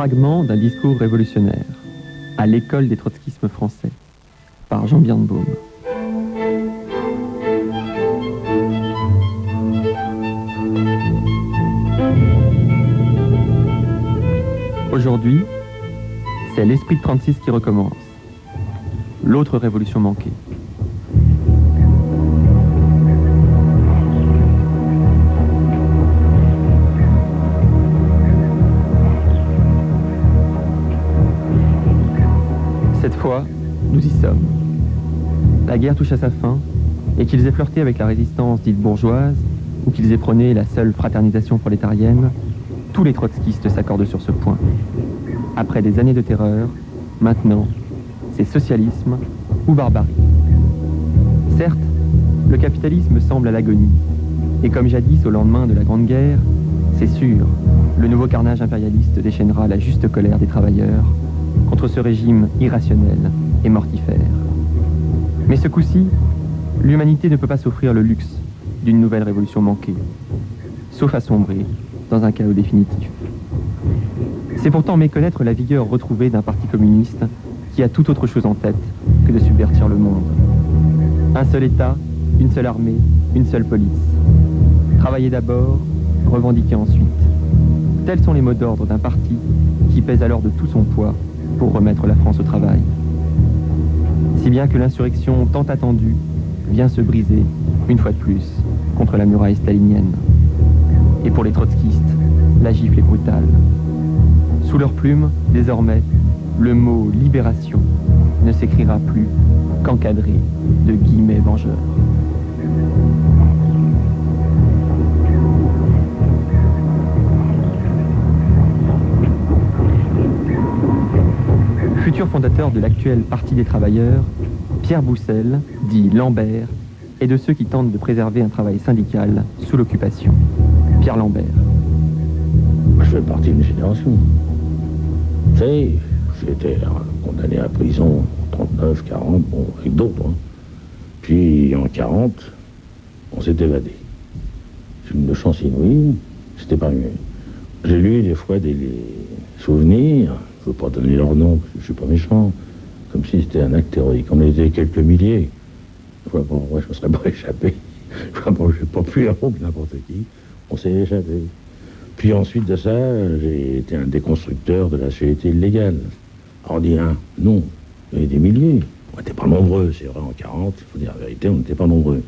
Fragment d'un discours révolutionnaire à l'école des trotskismes français par Jean Birnbaum. Aujourd'hui, c'est l'esprit de 36 qui recommence. L'autre révolution manquée. Cette fois, nous y sommes. La guerre touche à sa fin, et qu'ils aient flirté avec la résistance dite bourgeoise, ou qu'ils aient prôné la seule fraternisation prolétarienne, tous les trotskistes s'accordent sur ce point. Après des années de terreur, maintenant, c'est socialisme ou barbarie. Certes, le capitalisme semble à l'agonie, et comme jadis au lendemain de la Grande Guerre, c'est sûr, le nouveau carnage impérialiste déchaînera la juste colère des travailleurs contre ce régime irrationnel et mortifère. Mais ce coup-ci, l'humanité ne peut pas s'offrir le luxe d'une nouvelle révolution manquée, sauf à sombrer dans un chaos définitif. C'est pourtant méconnaître la vigueur retrouvée d'un parti communiste qui a tout autre chose en tête que de subvertir le monde. Un seul État, une seule armée, une seule police. Travailler d'abord, revendiquer ensuite. Tels sont les mots d'ordre d'un parti qui pèse alors de tout son poids pour remettre la France au travail. Si bien que l'insurrection tant attendue vient se briser, une fois de plus, contre la muraille stalinienne. Et pour les trotskistes, la gifle est brutale. Sous leur plume, désormais, le mot « libération » ne s'écrira plus qu'encadré de guillemets vengeurs. Futur fondateur de l'actuel Parti des travailleurs, Pierre Boussel, dit Lambert, est de ceux qui tentent de préserver un travail syndical sous l'occupation. Pierre Lambert. Je fais partie d'une génération. Vous savez, j'ai été condamné à prison en 39, 40, bon, avec d'autres. Hein. Puis en 40, on s'est évadé. C'est une chance inouïe, c'était pas mieux. J'ai lu des fois des souvenirs, je ne veux pas donner leur nom, parce que je ne suis pas méchant, comme si c'était un acte héroïque. On était quelques milliers. Bon, ouais, je ne me serais pas échappé. Bon, je n'ai pas pu héros que n'importe qui. On s'est échappé. Puis ensuite de ça, j'ai été un des constructeurs de la société illégale. Alors on dit non, il y avait des milliers. On n'était pas nombreux, c'est vrai, en 40, il faut dire la vérité, on n'était pas nombreux.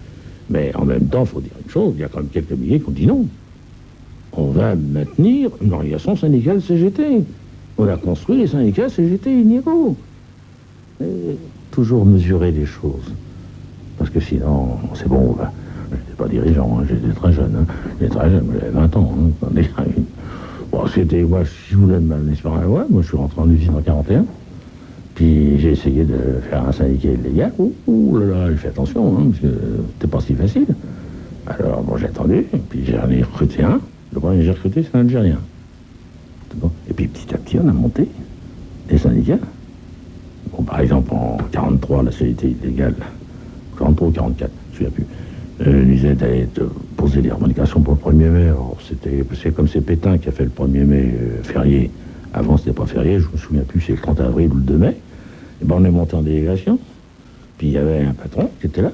Mais en même temps, il faut dire une chose, il y a quand même quelques milliers qui ont dit non. On va maintenir une organisation syndicale CGT. On a construit les syndicats CGT inégaux. Toujours mesurer les choses. Parce que sinon, c'est bon, je n'étais pas dirigeant, hein, j'étais très jeune. Hein. J'étais très jeune, j'avais 20 ans. Hein. Bon, c'était, moi, si vous voulez m'amener sur un moi je suis rentré en usine en 41. Puis j'ai essayé de faire un syndicat illégal. Ouh là là, j'ai fait attention, hein, parce que c'était pas si facile. Alors, bon, j'ai attendu, puis j'en ai recruté un. Le premier que j'ai recruté, c'est un Algérien. Bon. Et puis petit à petit, on a monté des syndicats. Bon, par exemple, en 43, la société illégale, 43 ou 44, je ne me souviens plus, disait d'aller poser des revendications pour le 1er mai. Alors, c'est comme c'est Pétain qui a fait le 1er mai férié. Avant, c'était pas férié, je me souviens plus, c'est le 30 avril ou le 2 mai. Et ben, on est monté en délégation. Puis il y avait un patron qui était là.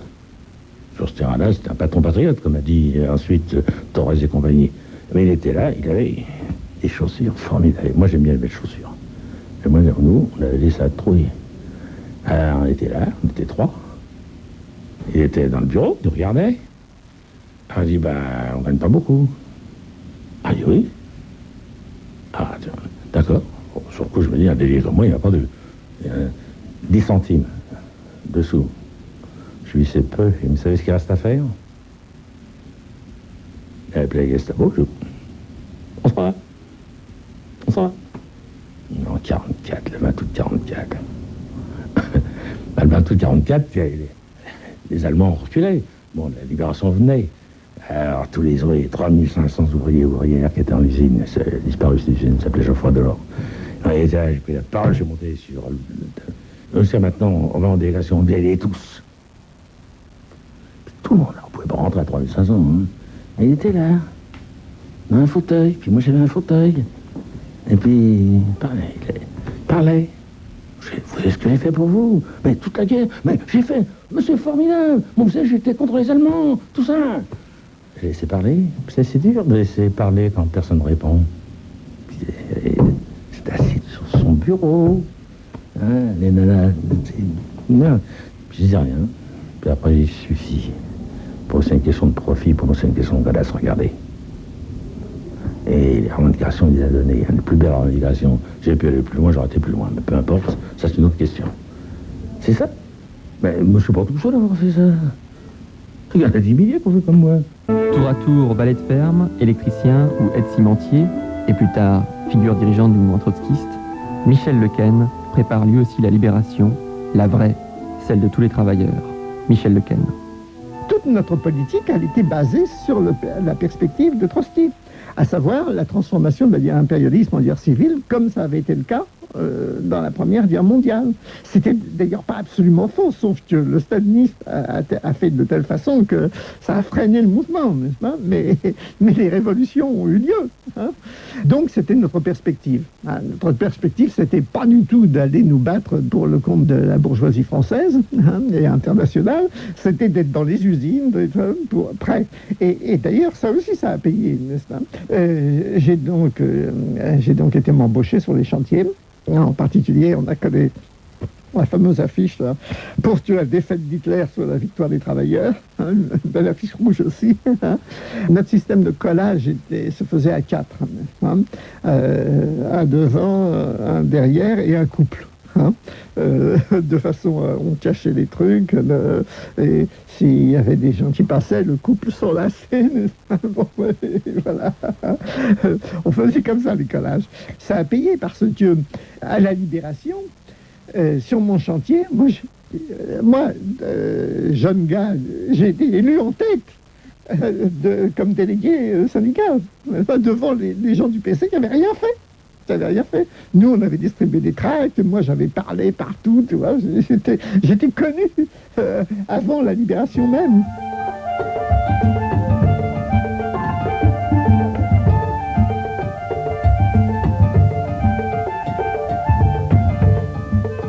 Sur ce terrain-là, c'était un patron patriote, comme a dit ensuite Torres et compagnie. Mais il était là, il avait des chaussures formidables. Moi, j'aime bien les belles chaussures. Et moi, nous, on avait laissé ça trouiller. Alors, on était là, on était 3. Il était dans le bureau, il nous regardait. Alors, il dit, on gagne pas beaucoup. Ah, il dit oui. Ah, d'accord. Bon, sur le coup, je me dis, un délié comme moi, il n'y a pas de... 10 centimes dessous. Je lui dis, c'est peu. Il me savait ce qu'il reste à faire. Il avait appelé la Gestapo. On s'en va. On s'en va. En 44, le 20 août 44. Le 20 août 44, les Allemands reculaient. Bon, la libération venait. Alors, tous les ouvriers, 3500 ouvrières qui étaient en usine, disparu cette usine, s'appelait Geoffroy Delors. Et là, j'ai pris la parole, j'ai monté sur le... Maintenant, on va en délégation, on vient les tous. Tout le monde, là, on pouvait pas rentrer à 3500. Hein. Et il était là, dans un fauteuil, puis moi j'avais un fauteuil. Et puis, parlez. Vous savez ce que j'ai fait pour vous? Mais toute la guerre, mais j'ai fait, mais c'est formidable. Bon, vous savez, j'étais contre les Allemands, tout ça. J'ai laissé parler. C'est dur de laisser parler quand personne ne répond. C'est assis sur son bureau. Hein, les nanas. Non, je dis rien. Puis après, il suffit. Pour c'est une question de profit, pour moi, c'est une question de regarder à se regarder. Et les revendications, il les a données. Les plus belles revendications, j'ai pu aller plus loin, j'aurais été plus loin. Mais peu importe, ça, c'est une autre question. C'est ça. Mais moi, je suis pas tout seul d'avoir fait ça. Il y en a 10 milliers qu'on fait comme moi. Tour à tour, valet de ferme, électricien ou aide-cimentier, et plus tard, figure dirigeante du mouvement trotskiste, Michel Lequesne prépare lui aussi la libération, la vraie, celle de tous les travailleurs. Michel Lequesne. Toute notre politique, elle était basée sur la perspective de Trotsky, à savoir la transformation de l'impérialisme en guerre civile, comme ça avait été le cas dans la Première Guerre mondiale. C'était d'ailleurs pas absolument faux, sauf que le stalinisme a fait de telle façon que ça a freiné le mouvement, n'est-ce pas? Mais les révolutions ont eu lieu. Hein. Donc c'était notre perspective. Hein. Notre perspective, c'était pas du tout d'aller nous battre pour le compte de la bourgeoisie française et internationale, c'était d'être dans les usines, pour prêt. Et d'ailleurs, ça aussi, ça a payé, n'est-ce pas? J'ai donc été m'embaucher sur les chantiers. En particulier, on a connu la fameuse affiche là, pour la défaite d'Hitler sur la victoire des travailleurs, hein, une belle affiche rouge aussi. Hein. Notre système de collage se faisait à 4, hein, un devant, un derrière et un couple. Hein, de façon on cachait les trucs et s'il y avait des gens qui passaient, le couple s'enlaçait. Bon, voilà. On faisait comme ça les collages. Ça a payé parce que à la Libération, sur mon chantier, moi, jeune gars, j'ai été élu en tête comme délégué syndical devant les gens du PC qui n'avaient rien fait. Rien fait. Nous, on avait distribué des tracts, moi j'avais parlé partout, tu vois, j'étais connu avant la libération même.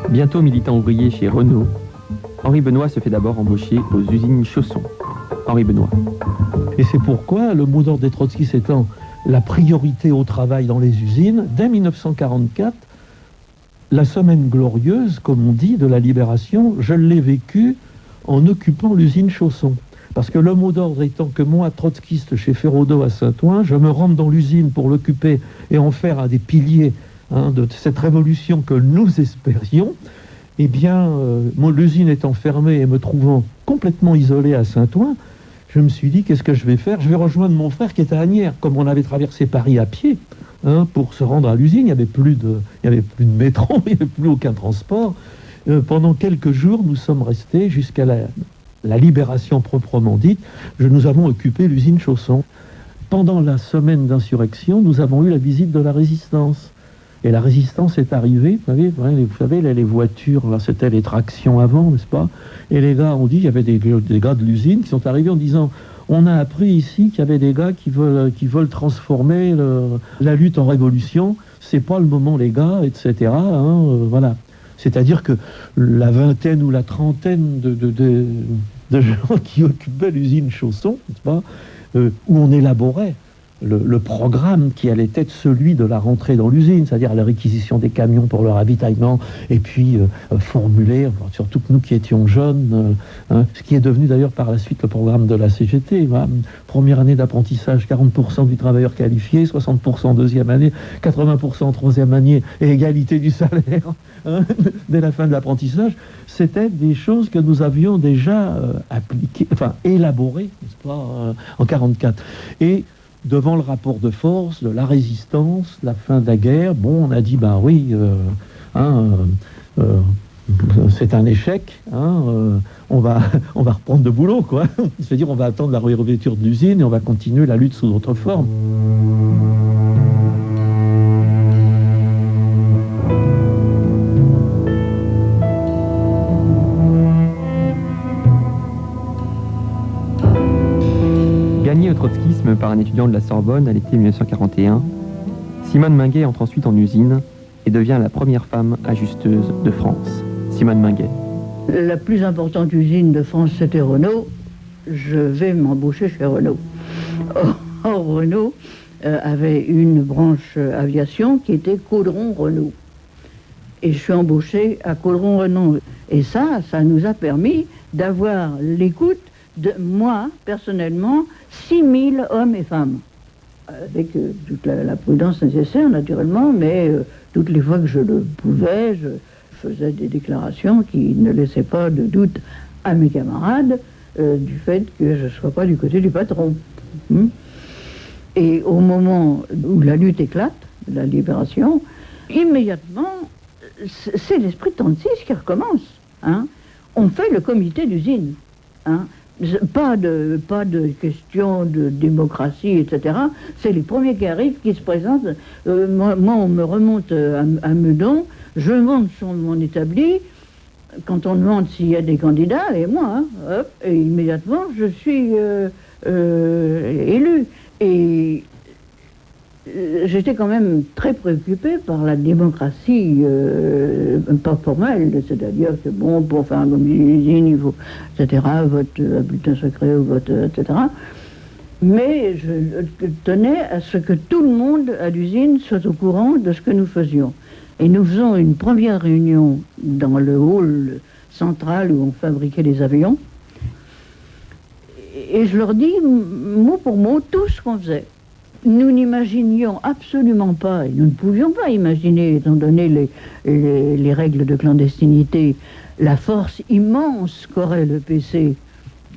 Bientôt militant ouvrier chez Renault, Henri Benoît se fait d'abord embaucher aux usines Chausson. Henri Benoît. Et c'est pourquoi le mot d'ordre des trotskistes étant la priorité au travail dans les usines, dès 1944, la semaine glorieuse, comme on dit, de la libération, je l'ai vécue en occupant l'usine Chausson. Parce que le mot d'ordre étant que moi, trotskiste chez Ferraudot à Saint-Ouen, je me rende dans l'usine pour l'occuper et en faire un des piliers de cette révolution que nous espérions, eh bien, l'usine étant fermée et me trouvant complètement isolé à Saint-Ouen, je me suis dit, qu'est-ce que je vais faire? Je vais rejoindre mon frère qui était à Asnières. Comme on avait traversé Paris à pied, pour se rendre à l'usine, il n'y avait plus de métro, il n'y avait plus aucun transport. Pendant quelques jours, nous sommes restés jusqu'à la libération proprement dite. Nous avons occupé l'usine Chausson. Pendant la semaine d'insurrection, nous avons eu la visite de la résistance. Et la résistance est arrivée, vous savez les voitures, là, c'était les tractions avant, n'est-ce pas? Et les gars ont dit, il y avait des gars de l'usine qui sont arrivés en disant, on a appris ici qu'il y avait des gars qui veulent transformer la lutte en révolution, c'est pas le moment les gars, etc. Voilà. C'est-à-dire que la vingtaine ou la trentaine de gens qui occupaient l'usine Chausson, n'est-ce pas, où on élaborait le programme qui allait être celui de la rentrée dans l'usine, c'est-à-dire la réquisition des camions pour le ravitaillement, et puis formuler, surtout que nous qui étions jeunes, ce qui est devenu d'ailleurs par la suite le programme de la CGT, première année d'apprentissage, 40% du travailleur qualifié, 60% deuxième année, 80% troisième année, et égalité du salaire dès la fin de l'apprentissage, c'était des choses que nous avions déjà élaborées, n'est-ce pas, en 1944. Et devant le rapport de force, de la résistance, la fin de la guerre, on a dit, c'est un échec, on va reprendre de boulot, quoi. C'est-à-dire, on va attendre la réouverture de l'usine et on va continuer la lutte sous d'autres formes. Gagné au trotskisme par un étudiant de la Sorbonne à l'été 1941, Simone Minguet entre ensuite en usine et devient la première femme ajusteuse de France. Simone Minguet. La plus importante usine de France, c'était Renault. Je vais m'embaucher chez Renault. Or, Renault avait une branche aviation qui était Caudron Renault. Et je suis embauché à Caudron Renault. Et ça nous a permis d'avoir l'écoute de moi, personnellement, 6000 hommes et femmes. Avec toute la prudence nécessaire, naturellement, mais toutes les fois que je le pouvais, je faisais des déclarations qui ne laissaient pas de doute à mes camarades du fait que je ne sois pas du côté du patron. Et au moment où la lutte éclate, la libération, immédiatement, c'est l'esprit de 36 qui recommence. Hein. On fait le comité d'usine. Hein. Pas de question de démocratie, etc. C'est les premiers qui arrivent, qui se présentent. Moi, on me remonte à Meudon, je monte sur mon établi. Quand on demande s'il y a des candidats, et moi, hein, hop, et immédiatement, je suis élu. Et j'étais quand même très préoccupée par la démocratie pas formelle, c'est-à-dire que bon, pour faire un comité d'usine, il faut, etc., vote à bulletin secret ou vote, etc. Mais je tenais à ce que tout le monde à l'usine soit au courant de ce que nous faisions. Et nous faisons une première réunion dans le hall central où on fabriquait les avions. Et je leur dis, mot pour mot, tout ce qu'on faisait. Nous n'imaginions absolument pas, et nous ne pouvions pas imaginer, étant donné les règles de clandestinité, la force immense qu'aurait le PC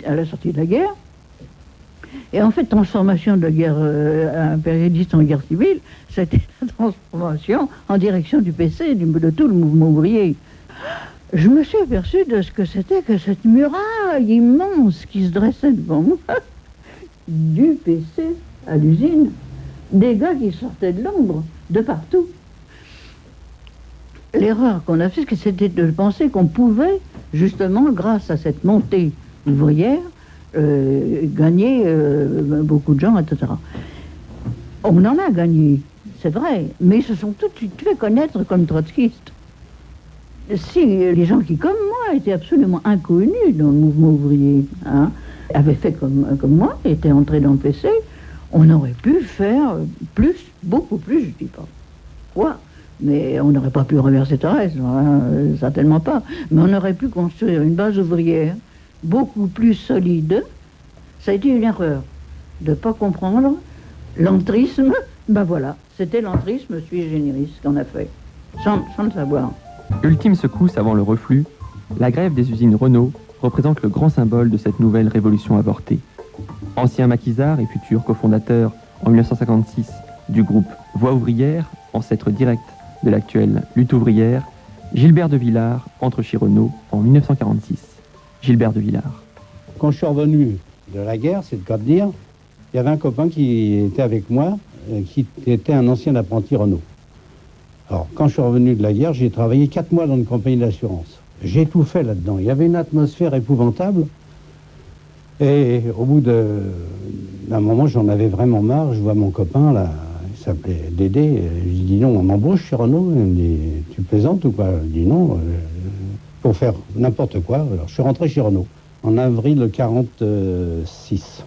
à la sortie de la guerre. Et en fait, transformation de guerre impérialiste en guerre civile, c'était la transformation en direction du PC, de tout le mouvement ouvrier. Je me suis aperçu de ce que c'était que cette muraille immense qui se dressait devant moi, du PC à l'usine, des gars qui sortaient de l'ombre, de partout. L'erreur qu'on a faite, c'était de penser qu'on pouvait, justement, grâce à cette montée ouvrière, gagner beaucoup de gens, etc. On en a gagné, c'est vrai, mais ils se sont tout de suite fait connaître comme trotskistes. Si les gens qui, comme moi, étaient absolument inconnus dans le mouvement ouvrier, hein, avaient fait comme moi, étaient entrés dans le PC, on aurait pu faire plus, beaucoup plus, je ne dis pas quoi, mais on n'aurait pas pu renverser Thérèse, hein, certainement pas, mais on aurait pu construire une base ouvrière beaucoup plus solide. Ça a été une erreur de ne pas comprendre l'entrisme. Ben voilà, c'était l'entrisme sui generis qu'on a fait, sans le savoir. Ultime secousse avant le reflux, la grève des usines Renault représente le grand symbole de cette nouvelle révolution avortée. Ancien maquisard et futur cofondateur en 1956 du groupe Voix ouvrière, ancêtre direct de l'actuelle lutte ouvrière, Gilbert de Villars entre chez Renault en 1946. Gilbert de Villars. Quand je suis revenu de la guerre, c'est le cas de dire, il y avait un copain qui était avec moi, qui était un ancien apprenti Renault. Alors, quand je suis revenu de la guerre, j'ai travaillé 4 mois dans une compagnie d'assurance. J'ai tout fait là-dedans. Il y avait une atmosphère épouvantable. Et au bout d'un moment, j'en avais vraiment marre. Je vois mon copain, là, il s'appelait Dédé. Je lui dis non, on m'embauche chez Renault. Il me dit, tu plaisantes ou quoi? Je dis non, pour faire n'importe quoi. Alors, je suis rentré chez Renault en avril 1946.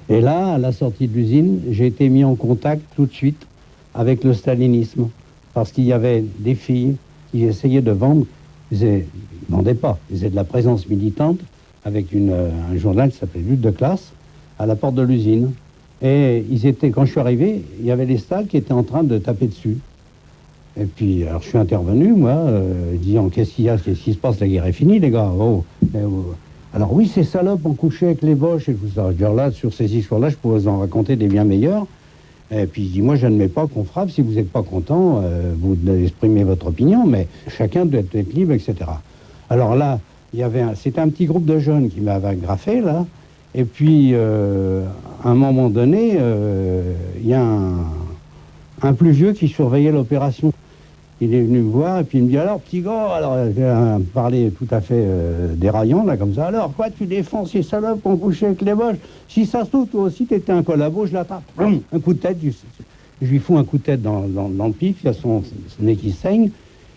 Et là, à la sortie de l'usine, j'ai été mis en contact tout de suite avec le stalinisme. Parce qu'il y avait des filles qui essayaient de vendre, ils ne vendaient pas, ils faisaient de la présence militante avec un journal qui s'appelait Lutte de classe, à la porte de l'usine. Et ils étaient, quand je suis arrivé, il y avait les stades qui étaient en train de taper dessus. Et puis, alors je suis intervenu, moi, disant, qu'est-ce qu'il y a, qu'est-ce qui se passe, la guerre est finie, les gars. Oh. Alors oui, ces salopes ont couché avec les Boches et tout ça. Alors là, sur ces histoires-là, je pourrais vous en raconter des bien meilleurs. Et puis il dit, moi, j'admets pas qu'on frappe. Si vous n'êtes pas content, vous exprimez votre opinion, mais chacun doit être libre, etc. Alors là, c'était un petit groupe de jeunes qui m'avaient agrafé, là. Et puis, à un moment donné, il y a un plus vieux qui surveillait l'opération. Il est venu me voir et puis il me dit, alors, petit gars, alors, parler tout à fait déraillant, là, comme ça. Alors, quoi, tu défends ces salopes qui ont couché avec les Boches? Si ça se trouve, toi aussi, t'étais un collabo, je l'attrape. Un coup de tête. je lui fous un coup de tête dans le pif, il y a son nez qui saigne,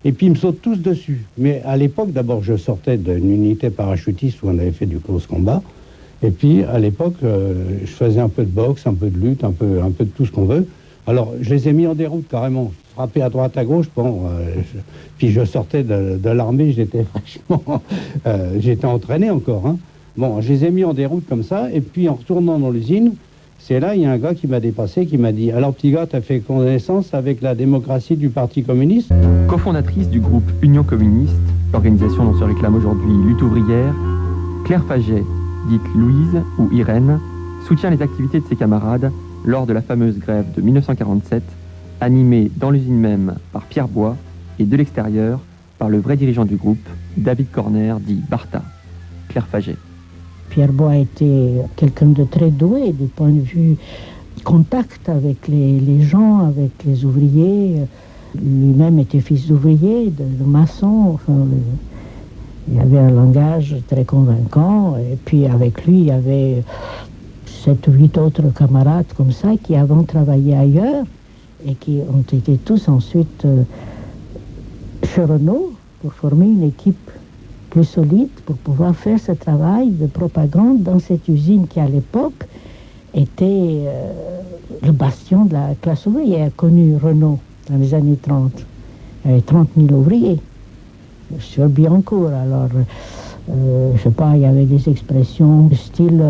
et puis ils me sautent tous dessus. Mais à l'époque, d'abord, je sortais d'une unité parachutiste où on avait fait du close combat, et puis à l'époque, je faisais un peu de boxe, un peu de lutte, un peu de tout ce qu'on veut. Alors, je les ai mis en déroute carrément, frappé à droite, à gauche. Bon, puis je sortais de l'armée, j'étais franchement, j'étais entraîné encore. Hein. Bon, je les ai mis en déroute comme ça, et puis en retournant dans l'usine, c'est là, il y a un gars qui m'a dépassé, qui m'a dit « Alors, petit gars, t'as fait connaissance avec la démocratie du Parti communiste ?» Cofondatrice du groupe Union communiste, l'organisation dont se réclame aujourd'hui Lutte ouvrière, Claire Faget, dite Louise ou Irène, soutient les activités de ses camarades lors de la fameuse grève de 1947, animée dans l'usine même par Pierre Bois et de l'extérieur par le vrai dirigeant du groupe, David Corner, dit Bartha. Claire Faget. Pierre Bois était quelqu'un de très doué du point de vue contact avec les gens, avec les ouvriers. Lui-même était fils d'ouvrier, de maçon. Enfin, il avait un langage très convaincant. Et puis avec lui, il y avait 7 ou 8 autres camarades comme ça qui avant travaillaient ailleurs et qui ont été tous ensuite chez Renault pour former une équipe plus solide pour pouvoir faire ce travail de propagande dans cette usine qui à l'époque était le bastion de la classe ouvrière, connu Renault dans les années 30. Il y avait 30 000 ouvriers sur Billancourt. Alors, je sais pas, il y avait des expressions du style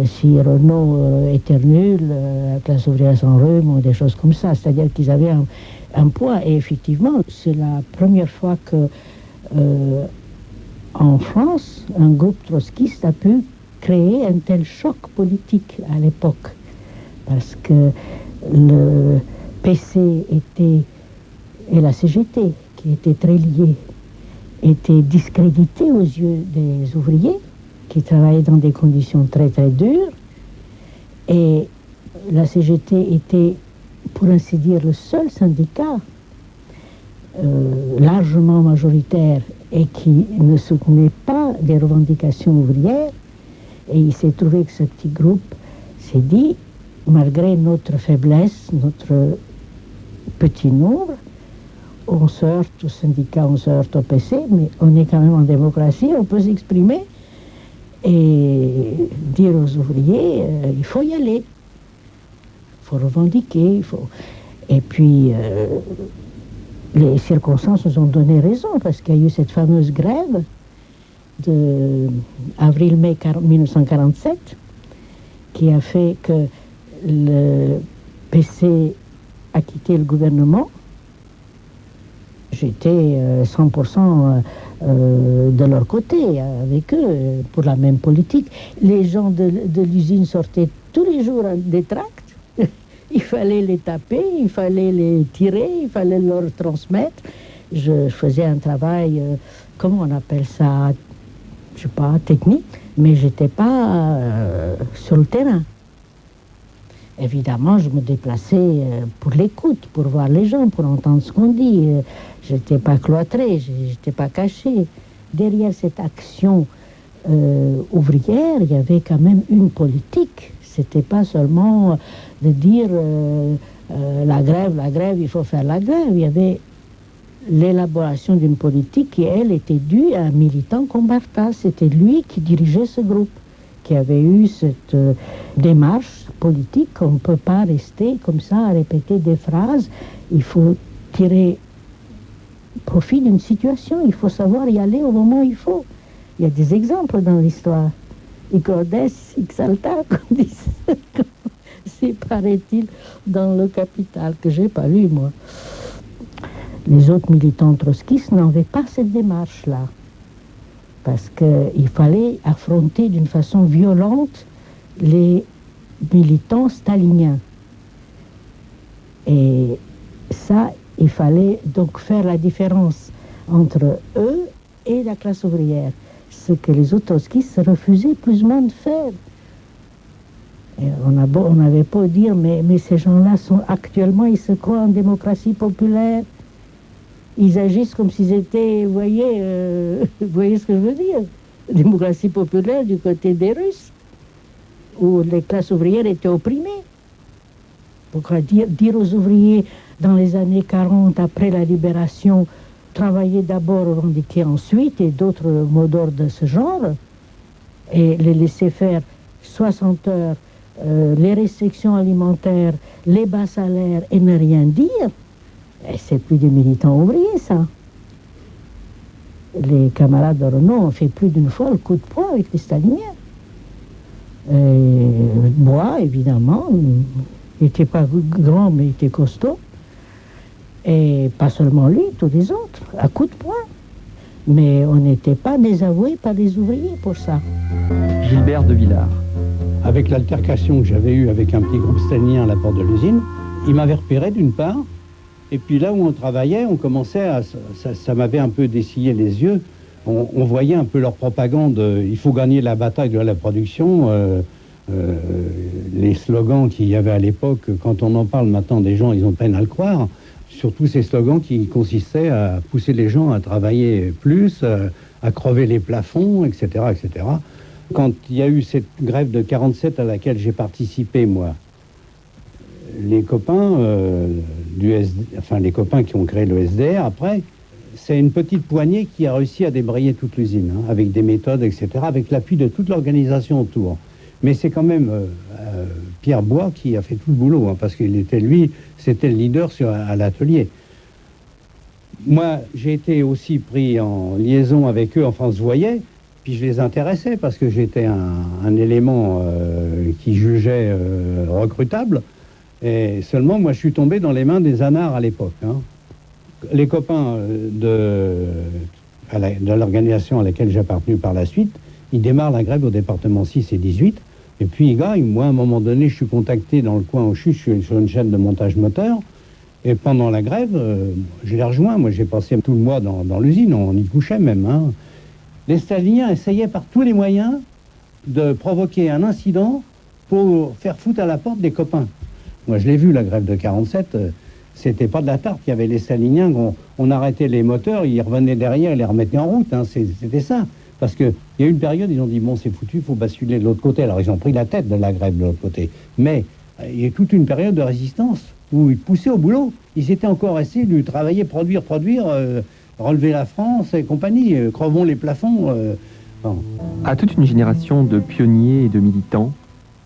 si Renault était nul, la classe ouvrière s'en rhume, ou des choses comme ça. C'est-à-dire qu'ils avaient un poids. Et effectivement, c'est la première fois que en France, un groupe trotskiste a pu créer un tel choc politique à l'époque. Parce que le PC et la CGT, qui étaient très liés, étaient discrédités aux yeux des ouvriers, qui travaillaient dans des conditions très très dures. Et la CGT était, pour ainsi dire, le seul syndicat largement majoritaire et qui ne soutenait pas des revendications ouvrières. Et il s'est trouvé que ce petit groupe s'est dit, malgré notre faiblesse, notre petit nombre, on se heurte au syndicat, on se heurte au PC, mais on est quand même en démocratie, on peut s'exprimer et dire aux ouvriers, il faut y aller, il faut revendiquer, il faut... Et puis, les circonstances nous ont donné raison, parce qu'il y a eu cette fameuse grève de avril-mai 1947, qui a fait que le PC a quitté le gouvernement. J'étais 100% de leur côté, avec eux, pour la même politique. Les gens de l'usine sortaient tous les jours des tracts. Il fallait les taper, il fallait les tirer, il fallait leur transmettre. Je faisais un travail, comment on appelle ça, je sais pas, technique, mais j'étais pas sur le terrain. Évidemment, je me déplaçais pour l'écoute, pour voir les gens, pour entendre ce qu'on dit. J'étais pas cloîtrée, j'étais pas cachée. Derrière cette action ouvrière, il y avait quand même une politique. C'était pas seulement de dire la grève, il faut faire la grève. Il y avait l'élaboration d'une politique qui, elle, était due à un militant comme Bartha. C'était lui qui dirigeait ce groupe, qui avait eu cette démarche politique. On ne peut pas rester comme ça à répéter des phrases. Il faut tirer profit d'une situation. Il faut savoir y aller au moment où il faut. Il y a des exemples dans l'histoire. Icordes, Ixalta, comme disait, c'est, paraît-il, dans le Capital, que j'ai pas lu, moi. Les autres militants trotskistes n'avaient pas cette démarche-là, parce qu'il fallait affronter d'une façon violente les militants staliniens. Et ça, il fallait donc faire la différence entre eux et la classe ouvrière, ce que les autres trotskistes refusaient plus ou moins de faire. Et on avait pas dire, mais ces gens-là sont actuellement, ils se croient en démocratie populaire. Ils agissent comme s'ils étaient, vous voyez ce que je veux dire, démocratie populaire du côté des Russes, où les classes ouvrières étaient opprimées. Pourquoi dire aux ouvriers dans les années 40, après la libération, travailler d'abord, revendiquer ensuite, et d'autres mots d'ordre de ce genre, et les laisser faire 60 heures, les restrictions alimentaires, les bas salaires, et ne rien dire, et c'est plus des militants ouvriers, ça. Les camarades de Renault ont fait plus d'une fois le coup de poing avec les staliniens. Moi, évidemment, il n'était pas grand, mais il était costaud. Et pas seulement lui, tous les autres, à coup de poing. Mais on n'était pas désavoués par les ouvriers pour ça. Gilbert de Villars. Avec l'altercation que j'avais eue avec un petit groupe stalinien à la porte de l'usine, ils m'avaient repéré d'une part, et puis là où on travaillait, on commençait à... Ça m'avait un peu dessillé les yeux. On voyait un peu leur propagande, il faut gagner la bataille de la production, les slogans qu'il y avait à l'époque, quand on en parle maintenant, des gens, ils ont peine à le croire. Surtout ces slogans qui consistaient à pousser les gens à travailler plus, à crever les plafonds, etc., etc. Quand il y a eu cette grève de 47 à laquelle j'ai participé, moi, les copains les copains qui ont créé le SDR, après, c'est une petite poignée qui a réussi à débrayer toute l'usine, hein, avec des méthodes, etc., avec l'appui de toute l'organisation autour. Mais c'est quand même Pierre Bois qui a fait tout le boulot, hein, parce qu'il était, lui, c'était le leader à l'atelier. Moi, j'ai été aussi pris en liaison avec eux, enfin, on se voyait, puis je les intéressais, parce que j'étais un élément qui jugeait recrutable, et seulement, moi, je suis tombé dans les mains des anards à l'époque. Hein. Les copains de l'organisation à laquelle j'ai appartenu par la suite, ils démarrent la grève au département 6 et 18, et puis, moi, à un moment donné, je suis contacté dans le coin où je suis sur une chaîne de montage moteur, et pendant la grève, je les rejoins. Moi, j'ai passé tout le mois dans l'usine, on y couchait même. Hein. Les staliniens essayaient par tous les moyens de provoquer un incident pour faire foutre à la porte des copains. Moi, je l'ai vu, la grève de 47, c'était pas de la tarte. Il y avait les staliniens, on arrêtait les moteurs, ils revenaient derrière, ils les remettaient en route. Hein. C'était ça. Parce qu'il y a eu une période, ils ont dit, bon, c'est foutu, il faut basculer de l'autre côté. Alors, ils ont pris la tête de la grève de l'autre côté. Mais il y a eu toute une période de résistance où ils poussaient au boulot. Ils étaient encore restés de travailler, produire, relever la France et compagnie, crevons les plafonds. Bon. À toute une génération de pionniers et de militants,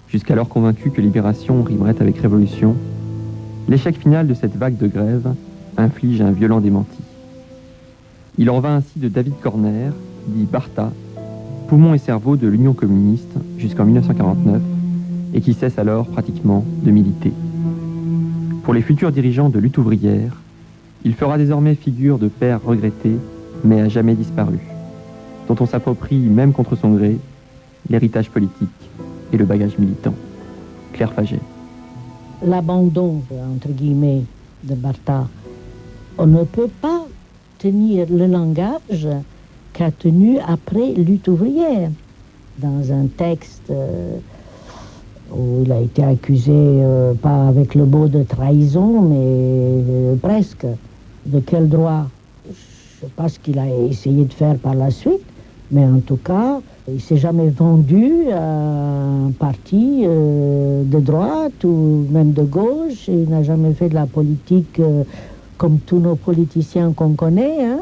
jusqu'alors convaincus que libération rimerait avec révolution, l'échec final de cette vague de grève inflige un violent démenti. Il en va ainsi de David Corner, dit Barta, poumon et cerveau de l'Union communiste jusqu'en 1949, et qui cesse alors pratiquement de militer. Pour les futurs dirigeants de lutte ouvrière, il fera désormais figure de père regretté, mais à jamais disparu, dont on s'approprie, même contre son gré, l'héritage politique et le bagage militant. Claire Faget. L'abandon, entre guillemets, de Barta, on ne peut pas tenir le langage qu'a tenu après lutte ouvrière. Dans un texte où il a été accusé, pas avec le mot de trahison, mais presque. De quel droit? Je ne sais pas ce qu'il a essayé de faire par la suite, mais en tout cas, il ne s'est jamais vendu à un parti de droite ou même de gauche. Il n'a jamais fait de la politique comme tous nos politiciens qu'on connaît. Hein.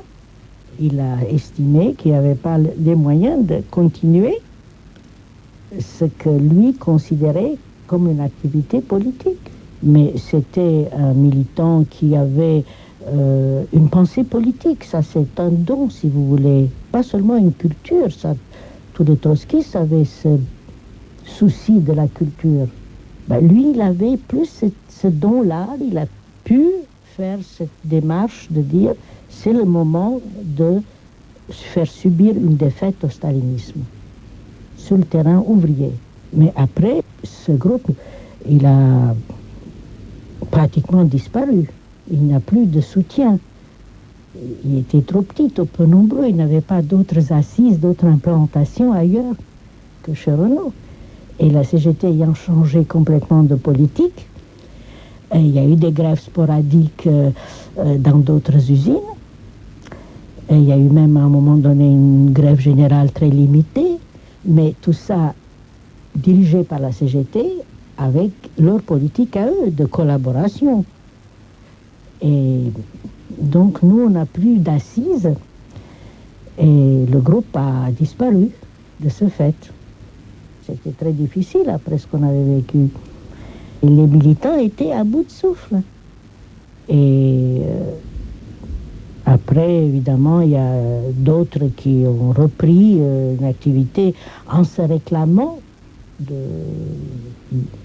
Il a estimé qu'il n'y avait pas les moyens de continuer ce que lui considérait comme une activité politique. Mais c'était un militant qui avait une pensée politique. Ça, c'est un don, si vous voulez. Pas seulement une culture. Ça, tous les trotskistes avaient ce souci de la culture. Ben, lui, il avait plus ce don-là. Il a pu faire cette démarche de dire c'est le moment de faire subir une défaite au stalinisme sur le terrain ouvrier. Mais après, ce groupe, il a pratiquement disparu. Il n'a plus de soutien. Il était trop petit, trop peu nombreux. Il n'avait pas d'autres assises, d'autres implantations ailleurs que chez Renault. Et la CGT ayant changé complètement de politique, il y a eu des grèves sporadiques dans d'autres usines. Et il y a eu même à un moment donné une grève générale très limitée. Mais tout ça dirigé par la CGT avec leur politique à eux de collaboration. Et donc nous, on n'a plus d'assises et le groupe a disparu de ce fait. C'était très difficile après ce qu'on avait vécu. Et les militants étaient à bout de souffle. Et après, évidemment, il y a d'autres qui ont repris une activité en se réclamant de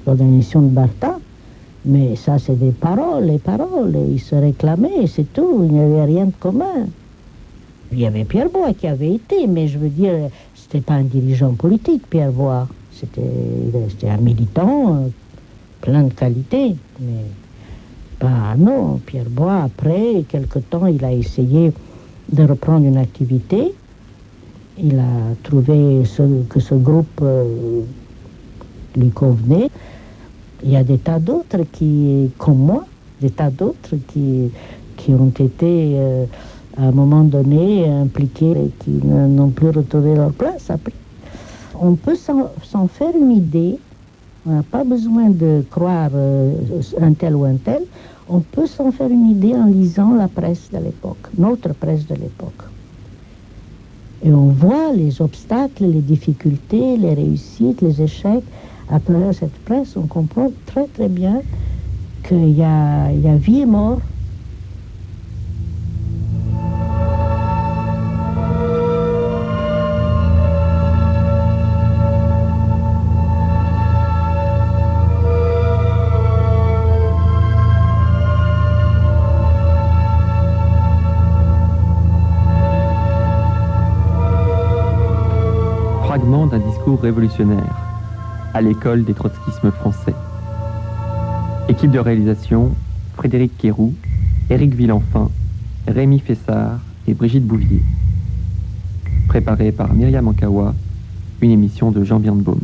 l'organisation de Bartha. Mais ça, c'est des paroles, les paroles. Ils se réclamaient, c'est tout. Il n'y avait rien de commun. Il y avait Pierre Bois qui avait été, mais je veux dire, c'était pas un dirigeant politique, Pierre Bois. C'était un militant, plein de qualités. Mais non, Pierre Bois, après, quelque temps, il a essayé de reprendre une activité. Il a trouvé que ce groupe lui convenait. Il y a des tas d'autres qui, comme moi, des tas d'autres qui ont été, à un moment donné, impliqués et qui n'ont plus retrouvé leur place après. On peut s'en faire une idée. On n'a pas besoin de croire un tel ou un tel. On peut s'en faire une idée en lisant la presse de l'époque, notre presse de l'époque. Et on voit les obstacles, les difficultés, les réussites, les échecs. À travers cette presse, on comprend très très bien qu'il y a vie et mort. Fragment d'un discours révolutionnaire à l'école des trotskismes français. Équipe de réalisation, Frédéric Quéroux, Éric Villenfin, Rémi Fessard et Brigitte Bouvier. Préparé par Myriam Ankawa, une émission de Jean Birnbaum.